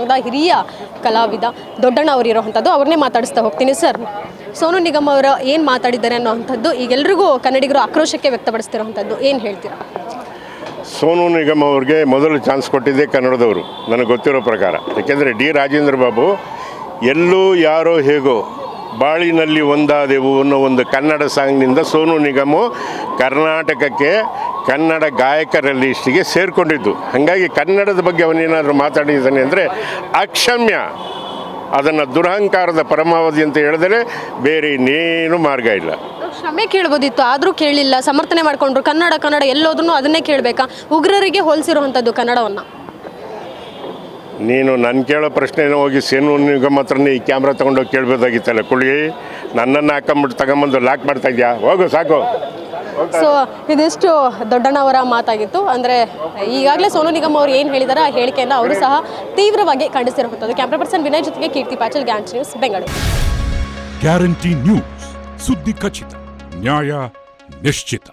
ಚಿತ್ರರಂಗದ ಹಿರಿಯ ಕಲಾವಿದ ದೊಡ್ಡಣ್ಣ ಅವರು ಇರೋವಂಥದ್ದು, ಅವ್ರನ್ನೇ ಮಾತಾಡಿಸ್ತಾ ಹೋಗ್ತೀನಿ. ಸರ್, ಸೋನು ನಿಗಮ್ ಅವರು ಏನು ಮಾತಾಡಿದ್ದಾರೆ ಅನ್ನೋವಂಥದ್ದು ಈಗೆಲ್ರಿಗೂ ಕನ್ನಡಿಗರು ಆಕ್ರೋಶಕ್ಕೆ ವ್ಯಕ್ತಪಡಿಸ್ತಿರೋವಂಥದ್ದು, ಏನು ಹೇಳ್ತೀರಾ? ಸೋನು ನಿಗಮ್ ಅವ್ರಿಗೆ ಮೊದಲು ಚಾನ್ಸ್ ಕೊಟ್ಟಿದ್ದೆ ಕನ್ನಡದವರು, ನನಗೆ ಗೊತ್ತಿರೋ ಪ್ರಕಾರ. ಯಾಕೆಂದರೆ ಡಿ ರಾಜೇಂದ್ರ ಬಾಬು ಎಲ್ಲೂ ಯಾರೋ ಹೇಗೋ ಬಾಳಿನಲ್ಲಿ ಒಂದಾದೆವು ಅನ್ನೋ ಒಂದು ಕನ್ನಡ ಸಾಂಗ್ನಿಂದ ಸೋನು ನಿಗಮು ಕರ್ನಾಟಕಕ್ಕೆ ಕನ್ನಡ ಗಾಯಕರ ಲಿಸ್ಟಿಗೆ ಸೇರಿಕೊಂಡಿದ್ದು. ಹಾಗಾಗಿ ಕನ್ನಡದ ಬಗ್ಗೆ ಅವನೇನಾದರೂ ಮಾತಾಡಿದ್ದಾನೆ ಅಂದರೆ ಅಕ್ಷಮ್ಯ. ಅದನ್ನು ದುರಹಂಕಾರದ ಪರಮಾವಧಿ ಅಂತ ಹೇಳಿದರೆ ಬೇರೆ ಇನ್ನೇನು ಮಾರ್ಗ ಇಲ್ಲ. ಕ್ಷಮೆ ಕೇಳ್ಬೋದಿತ್ತು, ಆದರೂ ಕೇಳಲಿಲ್ಲ, ಸಮರ್ಥನೆ ಮಾಡಿಕೊಂಡ್ರು. ಕನ್ನಡ ಎಲ್ಲೋದ್ರೂ ಅದನ್ನೇ ಕೇಳಬೇಕಾ? ಉಗ್ರರಿಗೆ ಹೋಲಿಸಿರುವಂಥದ್ದು ಕನ್ನಡವನ್ನು. ನೀನು ನನ್ನ ಕೇಳೋ ಪ್ರಶ್ನೆನ ಹೋಗಿ ಸೋನು ನಿಗಮ್ ಹತ್ರನೇ ಈ ಕ್ಯಾಮ್ರಾ ತೊಗೊಂಡೋಗಿ ಕೇಳಬೋದಾಗಿತ್ತಲ್ಲ. ಕುಳ್ಳಿ ನನ್ನನ್ನು ತಗೊಂಬಂದು ಲಾಕ್ ಮಾಡ್ತಾ ಇದೆಯಾ? ಹೋಗು ಸಾಕು. ಸೊ ಇದಿಷ್ಟು ದೊಡ್ಡಣ್ಣವರ ಮಾತಾಗಿತ್ತು. ಅಂದರೆ ಈಗಾಗಲೇ ಸೋನು ನಿಗಮ್ ಅವರು ಏನು ಹೇಳಿದಾರೆ ಆ ಹೇಳಿಕೆಯನ್ನು ಅವರು ಸಹ ತೀವ್ರವಾಗಿ ಖಂಡಿಸಿರುವಂಥದ್ದು. ಕ್ಯಾಮ್ರಾ ಪರ್ಸನ್ ವಿನಯ್ ಜೊತೆಗೆ Keerthi Patil, guarantee news, Bengaluru. Guarantee news, ಸುದ್ದಿ ಖಚಿತ, ನ್ಯಾಯ ನಿಶ್ಚಿತ.